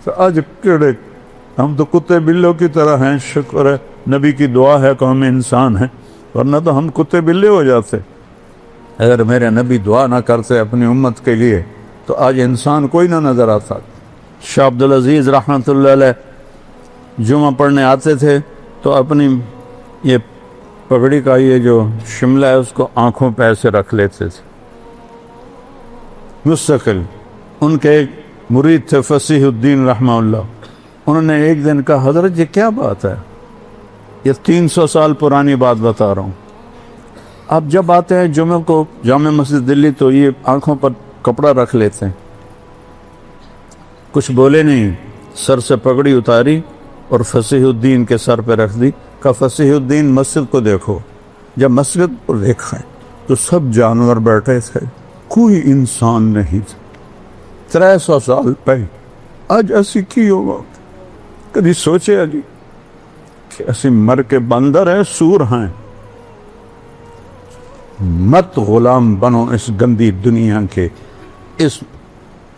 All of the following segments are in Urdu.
تو آج کیڑے ہم تو کتے بلوں کی طرح ہیں. شکر ہے نبی کی دعا ہے کہ ہم انسان ہیں، ورنہ تو ہم کتے بلے ہو جاتے. اگر میرے نبی دعا نہ کرتے اپنی امت کے لیے تو آج انسان کوئی نہ نظر آتا. شاہ عبدالعزیز رحمۃ اللہ علیہ جمعہ پڑھنے آتے تھے تو اپنی یہ پگڑی کا یہ جو شملہ ہے اس کو آنکھوں پہ ایسے رکھ لیتے تھے مستقل. ان کے ایک مرید تھے فصیح الدین رحمہ اللہ، انہوں نے ایک دن کہا حضرت یہ کیا بات ہے؟ یہ 300 سال پرانی بات بتا رہا ہوں. آپ جب آتے ہیں جمعہ کو جامع مسجد دلی تو یہ آنکھوں پر کپڑا رکھ لیتے ہیں. کچھ بولے نہیں، سر سے پگڑی اتاری اور فصیح الدین کے سر پہ رکھ دی. کہ فصیح الدین مسجد کو دیکھو. جب مسجد کو دیکھا تو سب جانور بیٹھے تھے، کوئی انسان نہیں تھا. 300 سال پہلے آج اسی کی ہوگا؟ کبھی سوچے جی کہ اسی مر کے بندر ہیں، سور ہیں؟ مت غلام بنو اس گندی دنیا کے، اس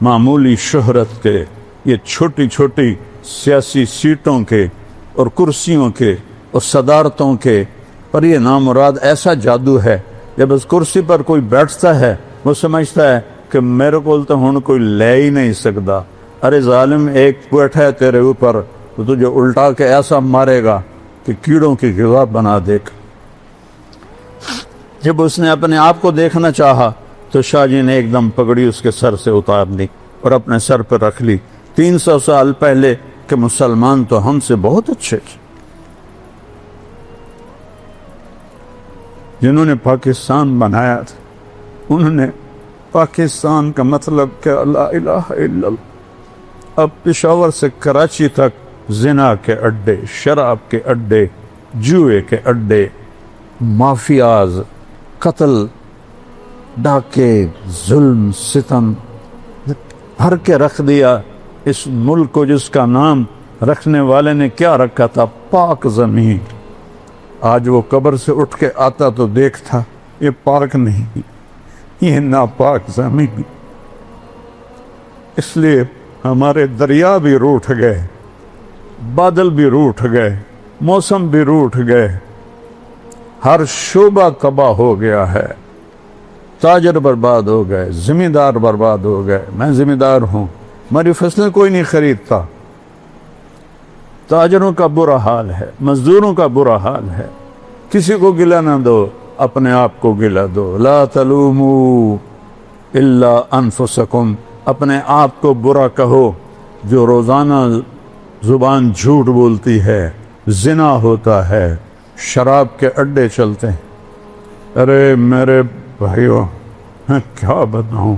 معمولی شہرت کے، یہ چھوٹی چھوٹی سیاسی سیٹوں کے اور کرسیوں کے اور صدارتوں کے پر. یہ نامراد ایسا جادو ہے، جب اس کرسی پر کوئی بیٹھتا ہے وہ سمجھتا ہے کہ میرے کو تو ہن کوئی لے ہی نہیں سکتا. ارے ظالم، ایک بیٹھا ہے تیرے اوپر تو تجھے الٹا کے ایسا مارے گا کہ کیڑوں کی غذا بنا دے گا. جب اس نے اپنے آپ کو دیکھنا چاہا تو شاہ جی نے ایک دم پگڑی اس کے سر سے اتار لی اور اپنے سر پہ رکھ لی. 300 سال پہلے کہ مسلمان تو ہم سے بہت اچھے تھے. جنہوں نے پاکستان بنایا تھا انہوں نے پاکستان کا مطلب کہ لا الہ الا اللہ. اب پشاور سے کراچی تک زنا کے اڈے، شراب کے اڈے، جوئے کے اڈے، مافیاز، قتل، ڈاکے، ظلم، ستم بھر کے رکھ دیا. اس ملک کو جس کا نام رکھنے والے نے کیا رکھا تھا؟ پاک زمین. آج وہ قبر سے اٹھ کے آتا تو دیکھتا یہ پاک نہیں، یہ ناپاک زمین. اس لیے ہمارے دریا بھی روٹھ گئے، بادل بھی روٹھ گئے، موسم بھی روٹھ گئے، ہر شعبہ تباہ ہو گیا ہے. تاجر برباد ہو گئے، زمیندار برباد ہو گئے. میں زمیندار ہوں، ہماری فصلیں کوئی نہیں خریدتا. تاجروں کا برا حال ہے، مزدوروں کا برا حال ہے. کسی کو گلہ نہ دو، اپنے آپ کو گلہ دو. لا تلوموا الا انفسکم. اپنے آپ کو برا کہو. جو روزانہ زبان جھوٹ بولتی ہے، زنا ہوتا ہے، شراب کے اڈے چلتے ہیں. ارے میرے بھائیو، میں کیا بتاؤں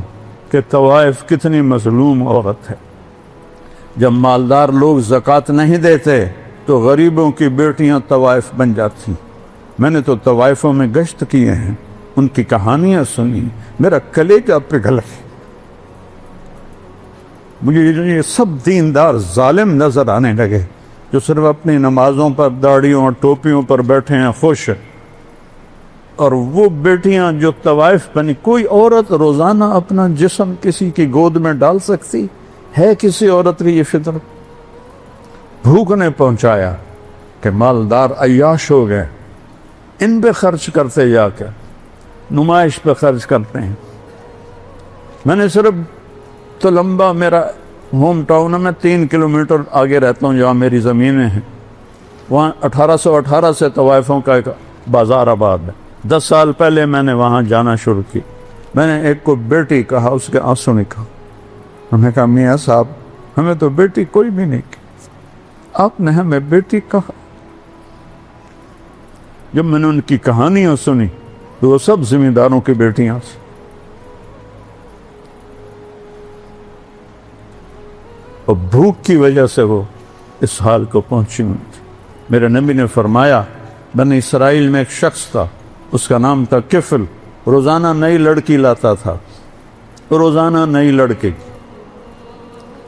کہ طوائف کتنی مظلوم عورت ہے. جب مالدار لوگ زکوٰۃ نہیں دیتے تو غریبوں کی بیٹیاں طوائف بن جاتی. میں نے تو طوائفوں میں گشت کیے ہیں، ان کی کہانیاں سنی، میرا کلیجہ پگھل گیا. مجھے یہ سب دیندار ظالم نظر آنے لگے جو صرف اپنی نمازوں پر، داڑھیوں اور ٹوپیوں پر بیٹھے ہیں خوش. اور وہ بیٹیاں جو طوائف بنی. کوئی عورت روزانہ اپنا جسم کسی کی گود میں ڈال سکتی ہے؟ کسی عورت کی یہ فطرت؟ بھوک نے پہنچایا کہ مالدار عیاش ہو گئے، ان پہ خرچ کرتے جا کر نمائش پہ خرچ کرتے ہیں. میں نے صرف تو لمبا، میرا ہوم ٹاؤن میں 3 کلومیٹر آگے رہتا ہوں جہاں میری زمینیں ہیں، وہاں 1818 سے طوائفوں کا ایک بازار آباد ہے. 10 سال پہلے میں نے وہاں جانا شروع کی. میں نے ایک کو بیٹی کہا، اس کے آنسو نکلا. انہوں نے کہا میاں صاحب ہمیں تو بیٹی کوئی بھی نہیں کی، آپ نے ہمیں بیٹی کہا. جب میں نے ان کی کہانیاں سنی تو وہ سب زمینداروں کی بیٹیاں تھیں. اور بھوک کی وجہ سے وہ اس حال کو پہنچی ہوئی تھی. میرے نبی نے فرمایا بنی اسرائیل میں ایک شخص تھا، اس کا نام تھا کفل. روزانہ نئی لڑکی لاتا تھا، روزانہ نئی لڑکی.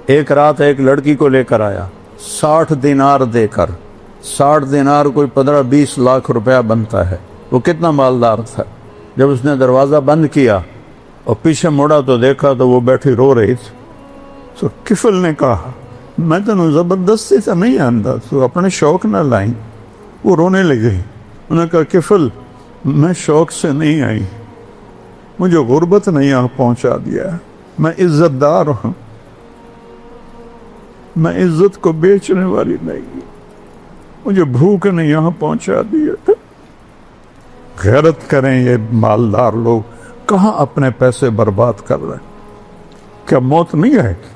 ایک رات ایک لڑکی کو لے کر آیا 60 دینار دے کر. 60 دینار کوئی 15-20 لاکھ روپیہ بنتا ہے. وہ کتنا مالدار تھا. جب اس نے دروازہ بند کیا اور پیچھے مڑا تو دیکھا تو وہ بیٹھی رو رہی تھی. تو کفل نے کہا میں تینوں زبردستی سے نہیں آندا، تو اپنے شوق نہ لائی۔ وہ رونے لگی، انہوں نے کہا کفل میں شوق سے نہیں آئی، مجھے غربت نے یہاں پہنچا دیا، میں عزت دار ہوں، میں عزت کو بیچنے والی نہیں، مجھے بھوک نے یہاں پہنچا دیا۔ غیرت کریں یہ مالدار لوگ، کہاں اپنے پیسے برباد کر رہے ہیں؟ کیا موت نہیں آئے گی؟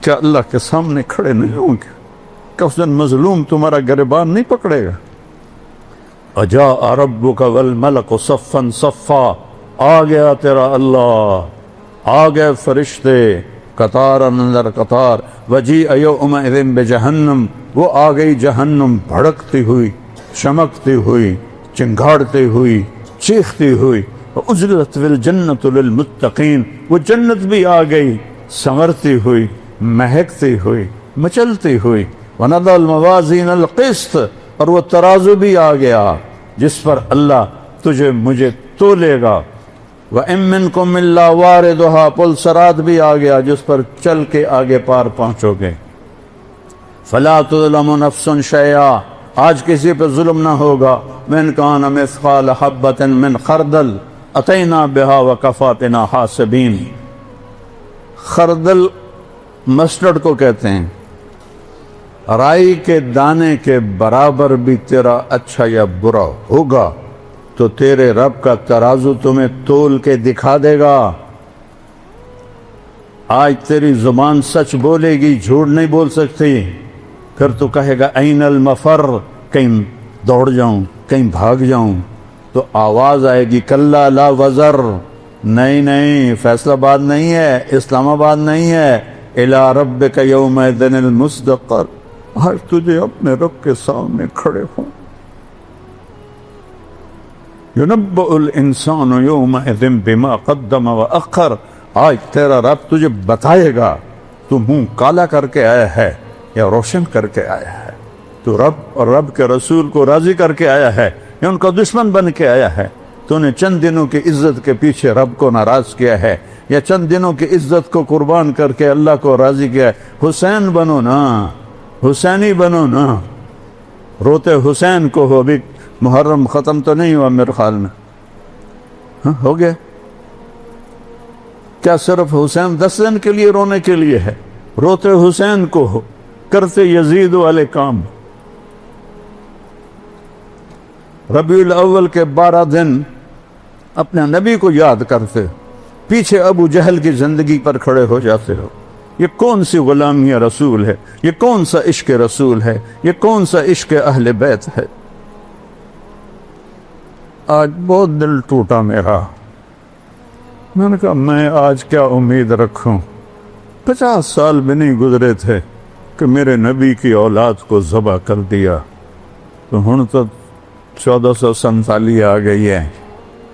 کیا اللہ کے سامنے کھڑے نہیں ہوں گے؟ کہ اس دن مظلوم تمہارا گریبان نہیں پکڑے گا؟ اجاء ربک والملک صفا صفا، آ گیا تیرا اللہ، آ گئے فرشتے قطار اندر قطار، وجیء یومئذ بجہنم، وہ آ گئی جہنم بھڑکتی ہوئی، چمکتی ہوئی، چنگھاڑتی ہوئی، چیختی ہوئی، وَأُزْلِفَتِ الْجَنَّةُ لِلْمُتَّقِينَ، وہ جنت بھی آ گئی سنورتی ہوئی، مہکتی ہوئی، مچلتی ہوئی، وَنَضَعَ الْمَوَازِينَ الْقِسْطَ، اور وہ ترازو بھی آ گیا جس پر اللہ تجھے مجھے تولے گا، وَإِن مِّنكُمْ إِلَّا وَارِدُهَا، پل صراط بھی آ گیا جس پر چل کے آگے پار پہنچو گے، فَلَا تُظْلَمُ نَفْسٌ شَيْئًا، آج کسی پہ ظلم نہ ہوگا، مِنْ كَانَ مِثْقَالَ حَبَّةٍ مِّنْ خَرْدَلٍ أَتَيْنَا بِهَا وَكَفَىٰ بِنَا حَاسِبِينَ۔ خردل مسٹرڈ کو کہتے ہیں، رائی کے دانے کے برابر بھی تیرا اچھا یا برا ہوگا تو تیرے رب کا ترازو تمہیں تول کے دکھا دے گا۔ آج تیری زبان سچ بولے گی، جھوٹ نہیں بول سکتی، پھر تو کہے گا این المفر، کہیں دوڑ جاؤں، کہیں بھاگ جاؤں، تو آواز آئے گی کلا لا وزر، نہیں نہیں، فیصلہ آباد نہیں ہے، اسلام آباد نہیں ہے، الی ربک یومئذ المستقر، آج تجھے اپنے رب کے سامنے کھڑے ہوں۔ يُنَبَّأُ الْإِنسَانُ يَوْمَئِذٍ بِمَا قَدَّمَ وَأَخَّرَ، آج تیرا رب تجھے بتائے گا تو منہ کالا کر کے آیا ہے یا روشن کر کے آیا ہے، تو رب اور رب کے رسول کو راضی کر کے آیا ہے یا ان کا دشمن بن کے آیا ہے، تو نے چند دنوں کی عزت کے پیچھے رب کو ناراض کیا ہے یا چند دنوں کی عزت کو قربان کر کے اللہ کو راضی کیا ہے۔ حسین بنو نا، حسینی بنو نا، روتے حسین کو ہو، ابھی محرم ختم تو نہیں ہوا میرے خیال میں، ہاں ہو گیا؟ کیا صرف حسین 10 دن کے لیے رونے کے لیے ہے؟ روتے حسین کو ہو، کرتے یزید والے کام۔ ربیع الاول کے 12 دن اپنے نبی کو یاد کرتے، پیچھے ابو جہل کی زندگی پر کھڑے ہو جاتے ہو۔ یہ کون سی غلامی رسول ہے؟ یہ کون سا عشق رسول ہے؟ یہ کون سا عشق اہل بیت ہے؟ آج بہت دل ٹوٹا میرا، میں نے کہا میں آج کیا امید رکھوں؟ 50 سال بھی نہیں گزرے تھے کہ میرے نبی کی اولاد کو ذبح کر دیا، تو ہن تو 1447 آ گئی ہے،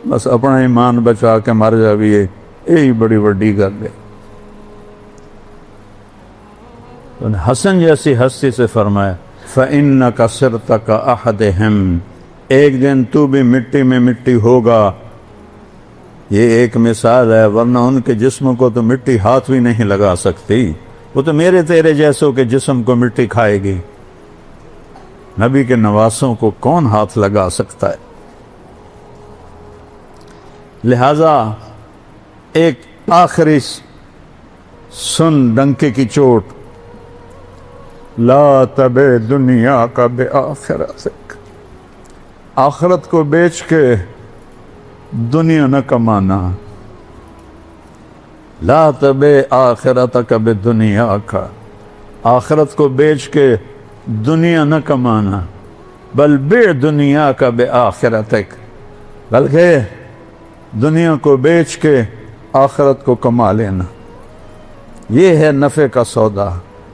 بس اپنا ایمان بچا کے مر جاویے، یہی بڑی وڈی گل ہے۔ حسن جیسی ہستی سے فرمایا فَإِنَّكَ صِرْتَ كَأَحَدِهِمْ، ایک دن تو بھی مٹی میں مٹی ہوگا۔ یہ ایک مثال ہے، ورنہ ان کے جسم کو تو مٹی ہاتھ بھی نہیں لگا سکتی، وہ تو میرے تیرے جیسوں کے جسم کو مٹی کھائے گی، نبی کے نواسوں کو کون ہاتھ لگا سکتا ہے؟ لہذا ایک آخری سن ڈنکے کی چوٹ، لا تبع دنیا کا بآخرتک، آخرت کو بیچ کے دنیا نہ کمانا، لا تبع آخرتک بدنیا کا، آخرت کو بیچ کے دنیا نہ کمانا، بل بع دنیا کا بآخرتک، بلکہ دنیا کو بیچ کے آخرت کو کما لینا۔ یہ ہے نفع کا سودا،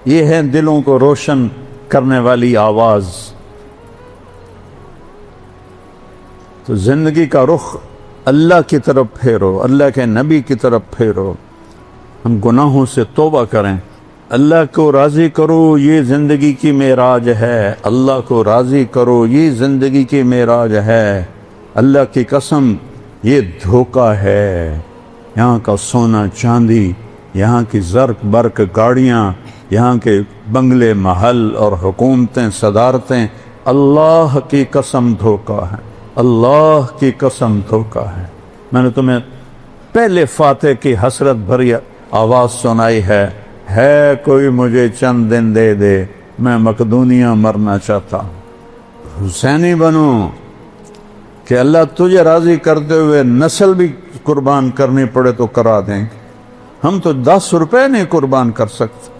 یہ ہے دلوں کو روشن کرنے والی آواز۔ تو زندگی کا رخ اللہ کی طرف پھیرو، اللہ کے نبی کی طرف پھیرو، ہم گناہوں سے توبہ کریں، اللہ کو راضی کرو، یہ زندگی کی معراج ہے، اللہ کو راضی کرو، یہ زندگی کی معراج ہے۔ اللہ کی قسم یہ دھوکہ ہے، یہاں کا سونا چاندی، یہاں کی زرق برق گاڑیاں، یہاں کے بنگلے محل اور حکومتیں صدارتیں اللہ کی قسم دھوکہ ہے، اللہ کی قسم دھوکہ ہے۔ میں نے تمہیں پہلے فاتح کی حسرت بھری آواز سنائی ہے کوئی مجھے چند دن دے دے، میں مقدونیہ مرنا چاہتا ہوں، حسینی بنوں کہ اللہ تجھے راضی کرتے ہوئے نسل بھی قربان کرنی پڑے تو کرا دیں گے، ہم تو 10 روپے نہیں قربان کر سکتے۔